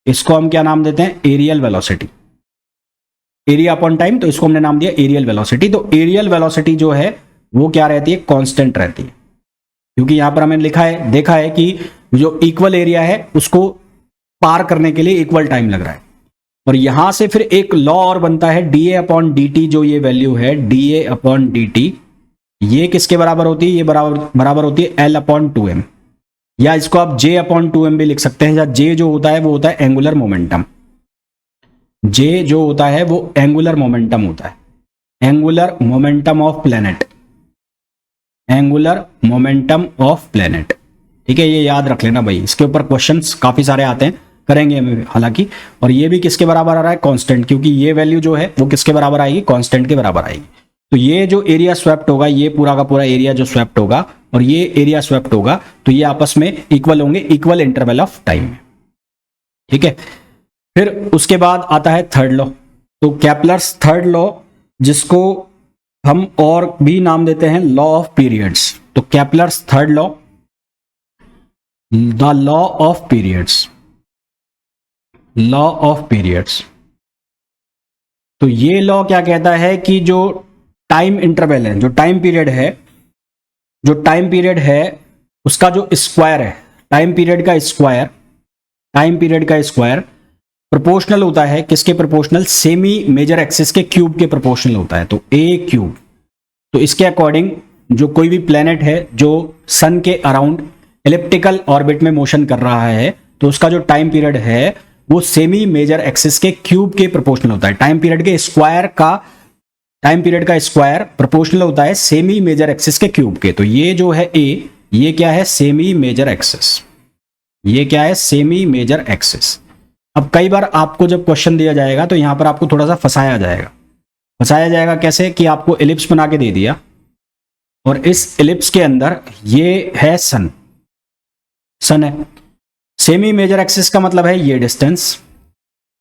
इसको हम क्या नाम देते हैं? Areal velocity. Area upon time, तो इसको हमने नाम दिया एरियल वेलोसिटी। तो एरियल वेलोसिटी जो है वो क्या रहती है? कांस्टेंट रहती है, क्योंकि यहां पर हमें देखा है कि जो इक्वल एरिया है उसको पार करने के लिए इक्वल टाइम लग रहा है। और यहां से फिर एक लॉ और बनता है dA अपॉन dt, जो ये वैल्यू है dA अपॉन dt, ये किसके बराबर होती है? ये बराबर होती है L अपॉन 2m, या इसको आप J अपॉन 2m भी लिख सकते हैं। या J जो होता है वो होता है एंगुलर मोमेंटम। J जो होता है वो एंगुलर मोमेंटम होता है, angular momentum of planet, angular momentum of planet. ठीक है, ये याद रख लेना भाई, इसके ऊपर क्वेश्चंस काफी सारे आते हैं, करेंगे हम हालांकि। और ये भी किसके बराबर आ रहा है? कांस्टेंट, क्योंकि ये वैल्यू जो है वो किसके बराबर आएगी? कांस्टेंट के बराबर आएगी। तो ये जो एरिया स्वेप्ट होगा, ये पूरा का पूरा एरिया जो स्वेप्ट होगा और ये एरिया स्वेप्ट होगा, तो ये आपस में इक्वल होंगे, इक्वल इंटरवल ऑफ टाइम में। ठीक है, फिर उसके बाद आता है थर्ड लॉ। तो केप्लर्स थर्ड लॉ, जिसको हम और भी नाम देते हैं लॉ ऑफ पीरियड्स। तो Kepler's third law, the law of periods, law of periods. तो ये लॉ क्या कहता है कि जो टाइम इंटरवल है, जो टाइम पीरियड है, जो टाइम पीरियड है उसका जो स्क्वायर है, टाइम पीरियड का स्क्वायर, टाइम पीरियड का स्क्वायर प्रोपोर्शनल होता है किसके प्रोपोर्शनल? सेमी मेजर एक्सिस के क्यूब के प्रोपोर्शनल होता है। तो a क्यूब। तो इसके अकॉर्डिंग जो कोई भी प्लेनेट है जो सन के अराउंड एलिप्टिकल ऑर्बिट में मोशन कर रहा है, तो उसका जो टाइम पीरियड है वो सेमी मेजर एक्सिस के क्यूब के प्रोपोर्शनल होता है। टाइम पीरियड के स्क्वायर का, टाइम पीरियड का स्क्वायर प्रोपोर्शनल होता है सेमी मेजर एक्सिस के क्यूब के। तो ये जो है a, ये क्या है? Semi major axis. ये क्या है? Semi major axis. अब कई बार आपको जब क्वेश्चन दिया जाएगा तो यहां पर आपको थोड़ा सा फंसाया जाएगा। फंसाया जाएगा कैसे? कि आपको एलिप्स बना के दे दिया और इस एलिप्स के अंदर ये है सन, सन है। सेमी मेजर एक्सिस का मतलब है ये डिस्टेंस,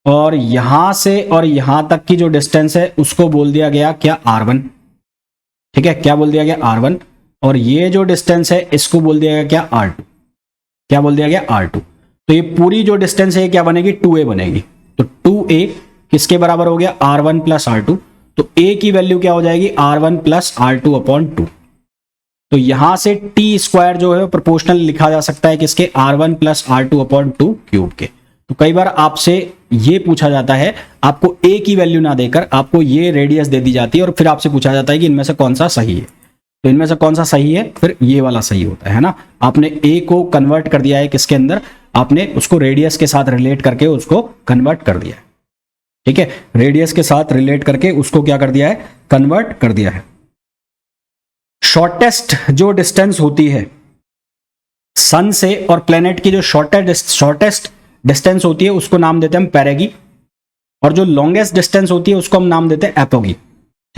और यहां से और यहां तक की जो डिस्टेंस है उसको बोल दिया गया क्या? R1। ठीक है, क्या बोल दिया गया? R1। और ये जो डिस्टेंस है इसको बोल दिया गया क्या? R2। क्या बोल दिया गया? R2। तो ये पूरी जो डिस्टेंस है क्या बनेगी? 2a बनेगी। तो 2a किसके बराबर हो गया? R1 plus R2। तो a की वैल्यू क्या हो जाएगी? R1 plus R2 upon 2। तो यहां से टी स्क्वायर जो है प्रोपोर्शनल लिखा जा सकता है किसके? R1 plus R2 upon 2 cube के। तो कई बार आपसे ये पूछा जाता है, आपको a की वैल्यू ना देकर आपको ये रेडियस दे दी जाती है और फिर आपसे पूछा जाता है कि इनमें से कौन सा सही है। तो इनमें से कौन सा सही है? फिर ये वाला सही होता है ना। आपने a को कन्वर्ट कर दिया है किसके अंदर? आपने उसको रेडियस के साथ रिलेट करके उसको कन्वर्ट कर दिया है। ठीक है, रेडियस के साथ रिलेट करके उसको क्या कर दिया है? कन्वर्ट कर दिया है। शॉर्टेस्ट जो डिस्टेंस होती है सन से और प्लेनेट की, जो शॉर्टेस्ट डिस्टेंस होती है उसको नाम देते हैं हम पेरेगी, और जो लॉन्गेस्ट डिस्टेंस होती है उसको हम नाम देते हैं एपोगी।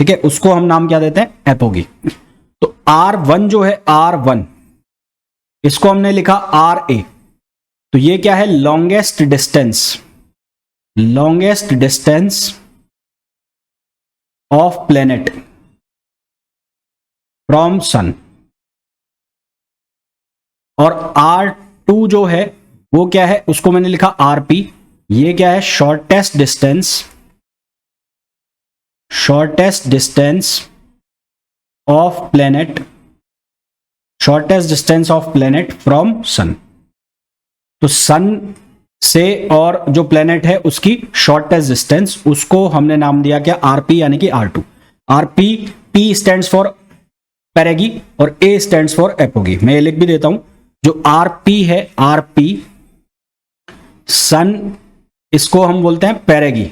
ठीक है, उसको हम नाम क्या देते हैं? एपोगी। तो R1 जो है, R1 इसको हमने लिखा RA। तो ये क्या है? Longest distance, longest distance of planet from sun. और R2 जो है वो क्या है? उसको मैंने लिखा RP। ये क्या है? Shortest distance, shortest distance of planet, shortest distance of planet from sun. तो सन से और जो प्लेनेट है उसकी शॉर्टेस्ट डिस्टेंस, उसको हमने नाम दिया क्या? RP, यानी कि R2। RP, P stands for perigee और A स्टैंड्स फॉर एपोगी। मैं ये लिख भी देता हूं, जो RP है, RP सन, इसको हम बोलते हैं पेरेगी।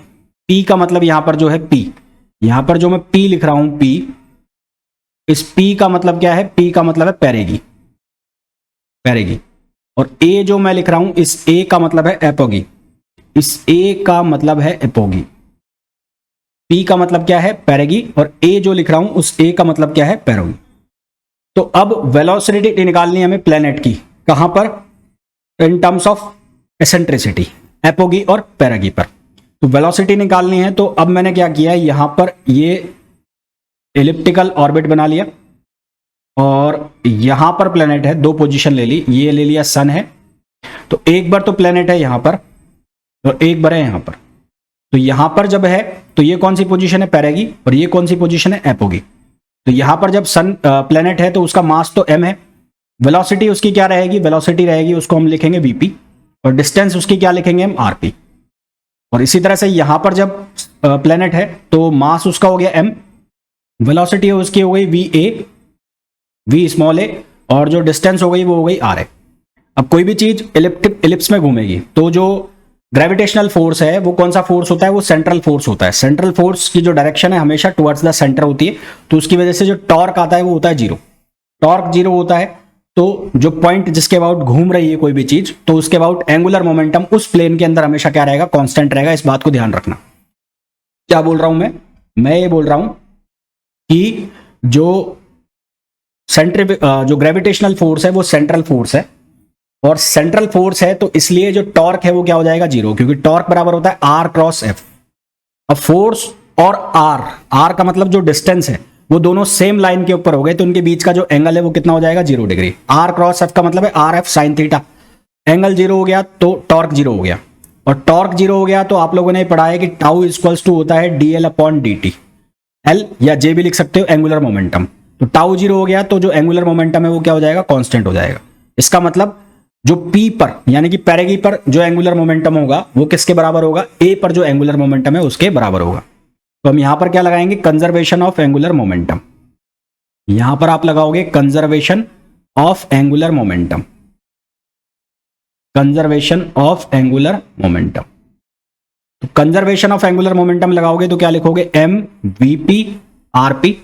P का मतलब यहां पर जो है P, यहां पर जो मैं P लिख रहा हूं P, इस P का मतलब क्या है? P का मतलब है पेरेगी, पेरेगी। और A जो मैं लिख रहा हूं, इस A का मतलब है एपोगी, इस A का मतलब है एपोगी। P का मतलब क्या है? पेरेगी। और A जो लिख रहा हूं उस A का मतलब क्या है? पेरोगी। तो अब वेलोसिटी निकालनी है हमें प्लेनेट की, कहां पर? In terms of eccentricity. Apogee और पैरागी पर। तो वेलोसिटी निकालनी है, तो अब मैंने क्या किया, यहां पर ये एलिप्टिकल ऑर्बिट बना लिया और यहां पर प्लेनेट है, दो पोजीशन ले ली, ये ले लिया सन है, तो एक बार तो प्लेनेट है यहां पर और एक बार है यहां पर। तो यहां पर जब है तो ये कौन सी पोजीशन है, पैरागी, और ये कौन सी पोजीशन है, एपोगी। तो यहां पर जब सन प्लेनेट है तो उसका मास तो m है, वेलोसिटी उसकी क्या रहेगी, वेलोसिटी रहेगी उसको हम लिखेंगे vp, और डिस्टेंस उसकी क्या लिखेंगे हम, rp। और इसी तरह से यहां पर जब प्लेनेट है तो मास उसका हो गया m, वेलोसिटी उसकी हो गई v स्मॉल a, और जो डिस्टेंस हो गई वो हो गई r है। अब कोई भी चीज इलिप्स में घूमेगी तो जो ग्रेविटेशनल फोर्स है वो कौन सा फोर्स होता है, वो सेंट्रल फोर्स होता है। सेंट्रल फोर्स की जो डायरेक्शन है हमेशा टुवर्ड्स द सेंटर होती है, तो उसकी वजह से जो टॉर्क आता है वो होता है जीरो। टॉर्क जीरो होता है तो जो पॉइंट जिसके अबाउट घूम रही है कोई भी चीज, तो उसके अबाउट एंगुलर मोमेंटम उस प्लेन के अंदर हमेशा क्या रहेगा, कांस्टेंट रहेगा। इस बात को ध्यान रखना। क्या बोल रहा हूं मैं ये बोल रहा हूं कि जो ग्रेविटेशनल फोर्स है वो सेंट्रल फोर्स है, और सेंट्रल फोर्स है तो इसलिए जो टॉर्क है वो क्या हो जाएगा, जीरो, क्योंकि टॉर्क बराबर होता है r क्रॉस f। अब फोर्स और r का मतलब जो डिस्टेंस है वो दोनों सेम लाइन के ऊपर हो गए, तो उनके बीच का जो एंगल है वो कितना हो जाएगा, 0 डिग्री। r क्रॉस f का मतलब है r f sine theta. Angle zero हो गया तो टॉर्क जीरो हो गया, और टॉर्क जीरो हो गया तो आप लोगों ने पढ़ा है कि टाउ इक्वल्स टू होता है dl अपॉन dt। l या j भी लिख सकते हो, एंगुलर मोमेंटम। तो टाउ जीरो हो गया तो जो एंगुलर मोमेंटम है वो क्या हो जाएगा, कांस्टेंट हो जाएगा। इसका मतलब जो P पर यानी कि पैरेगी पर जो एंगुलर मोमेंटम होगा वो किसके बराबर होगा, A पर जो एंगुलर मोमेंटम है उसके बराबर होगा। तो हम यहां पर क्या लगाएंगे, कंजर्वेशन ऑफ एंगुलर मोमेंटम। यहां पर आप लगाओगे conservation of angular momentum, conservation of angular momentum. तो कंजर्वेशन ऑफ एंगुलर मोमेंटम लगाओगे तो क्या लिखोगे, m vp rp,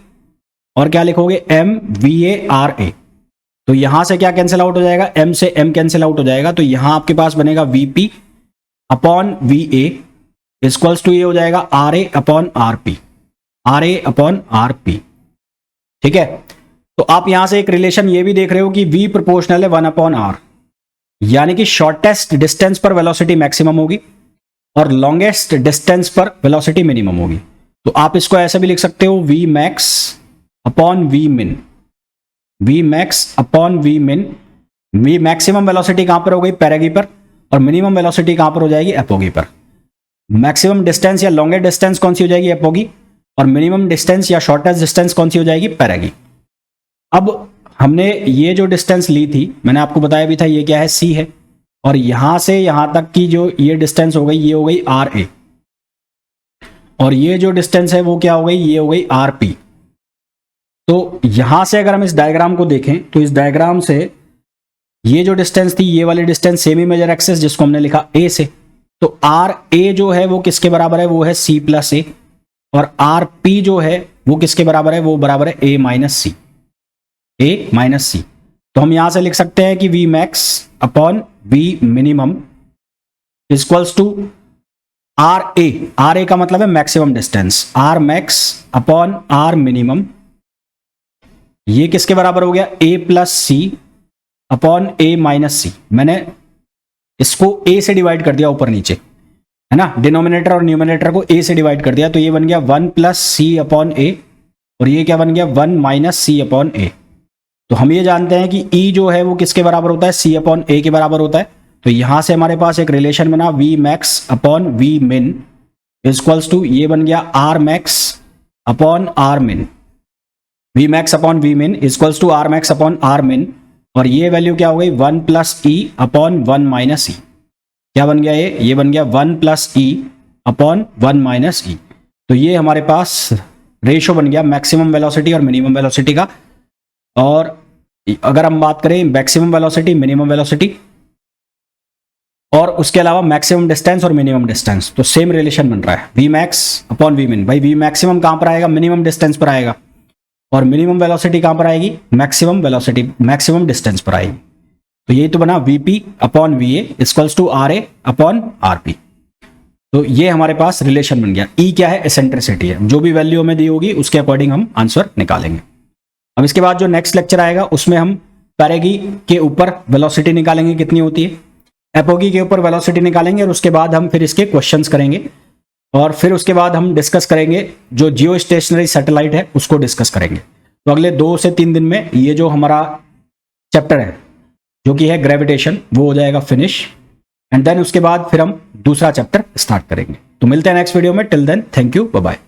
और क्या लिखोगे, m va ra। तो यहां से क्या कैंसिल आउट हो जाएगा, m से m कैंसिल आउट हो जाएगा, तो यहां आपके पास बनेगा vp upon va equals to ये हो जाएगा ra upon rp, ra upon rp। ठीक है, तो आप यहां से एक रिलेशन ये भी देख रहे हो कि v प्रोपोर्शनल है 1 अपॉन r, यानी कि शॉर्टेस्ट डिस्टेंस पर वेलोसिटी मैक्सिमम होगी और लॉन्गेस्ट डिस्टेंस पर वेलोसिटी मिनिमम होगी। तो आप इसको ऐसे भी लिख सकते हो, v max upon v min, v max upon v min। v maximum velocity कहां पर हो गई, पैरेगी पर, और मिनिमम वेलोसिटी कहां पर हो जाएगी, एपोगी पर। मैक्सिमम डिस्टेंस या लॉन्गेस्ट डिस्टेंस कौन सी हो जाएगी, एपोगी, और मिनिमम डिस्टेंस या शॉर्टेस्ट डिस्टेंस कौन सी हो जाएगी, पैरेगी। अब हमने ये जो डिस्टेंस ली थी, मैंने आपको बताया भी था ये क्या है, c है, और यहां से यहां तक की जो ये डिस्टेंस हो गई ये हो गई ra, और ये जो डिस्टेंस है वो क्या हो गई, ये हो गई rp। तो यहां से अगर हम इस डायग्राम को देखें तो इस डायग्राम से ये जो डिस्टेंस थी, ये वाली डिस्टेंस सेमी मेजर एक्सिस जिसको हमने लिखा a से, तो आर ए जो है वो किसके बराबर है, वो है c प्लस ए, और आर पी जो है वो किसके बराबर है, वो बराबर है a minus C, a minus C. तो हम यहां से लिख सकते हैं कि v max upon v minimum equals to R A का मतलब है maximum distance, R max upon R minimum, ये किसके बराबर हो गया, a plus C upon a minus C. मैंने इसको a से डिवाइड कर दिया ऊपर नीचे, है ना, डिनोमिनेटर और न्यूमिनेटर को a से डिवाइड कर दिया, तो ये बन गया 1 प्लस सी अपॉन a, और ये क्या बन गया 1 माइनस सी अपॉन a। तो हम ये जानते हैं कि E जो है वो किसके बराबर होता है, c अपॉन a के बराबर होता है। तो यहां से हमारे पास एक रिलेशन बना, v max upon v min equals to, ये बन गया r max upon r min, v max upon v min equals to r max upon r min, और ये वैल्यू क्या हो गई 1 plus E upon 1 minus E. क्या बन गया ये बन गया 1 plus E upon 1 minus E. तो ये हमारे पास रेशो बन गया मैक्सिमम वेलोसिटी और मिनिमम वेलोसिटी का। और अगर हम बात करें मैक्सिमम वेलोसिटी, मिनिमम वेलोसिटी और उसके अलावा मैक्सिमम डिस्टेंस और मिनिमम डिस्टेंस, तो सेम रिलेशन बन रहा है, v max upon v min। भाई v मैक्सिमम कहां पर आएगा, मिनिमम डिस्टेंस पर आएगा, और मिनिमम वेलोसिटी कहां पर आएगी, मैक्सिमम वेलोसिटी मैक्सिमम डिस्टेंस पर आएगी। तो ये तो बना vp upon va equals to ra upon rp। तो ये हमारे पास रिलेशन बन गया। E क्या है, एसेंट्रिसिटी है, जो भी वैल्यू हमें दी होगी उसके अकॉर्डिंग हम आंसर निकालेंगे। अब इसके बाद जो नेक्स्ट लेक्चर आएगा उसमें हम पैरेगी के ऊपर वेलोसिटी निकालेंगे कितनी होती है, एपोगी के ऊपर वेलोसिटी निकालेंगे और उसके बाद हम फिर इसके क्वेश्चंस करेंगे और फिर उसके बाद हम डिस्कस करेंगे जो जियो स्टेशनरी सैटेलाइट है उसको डिस्कस करेंगे। तो अगले 2 से 3 दिन में ये जो हमारा चैप्टर है जो कि है ग्रेविटेशन वो हो जाएगा फिनिश, एंड देन उसके बाद फिर हम दूसरा चैप्टर स्टार्ट करेंगे। तो मिलते हैं नेक्स्ट वीडियो में। Till then thank you, bye bye.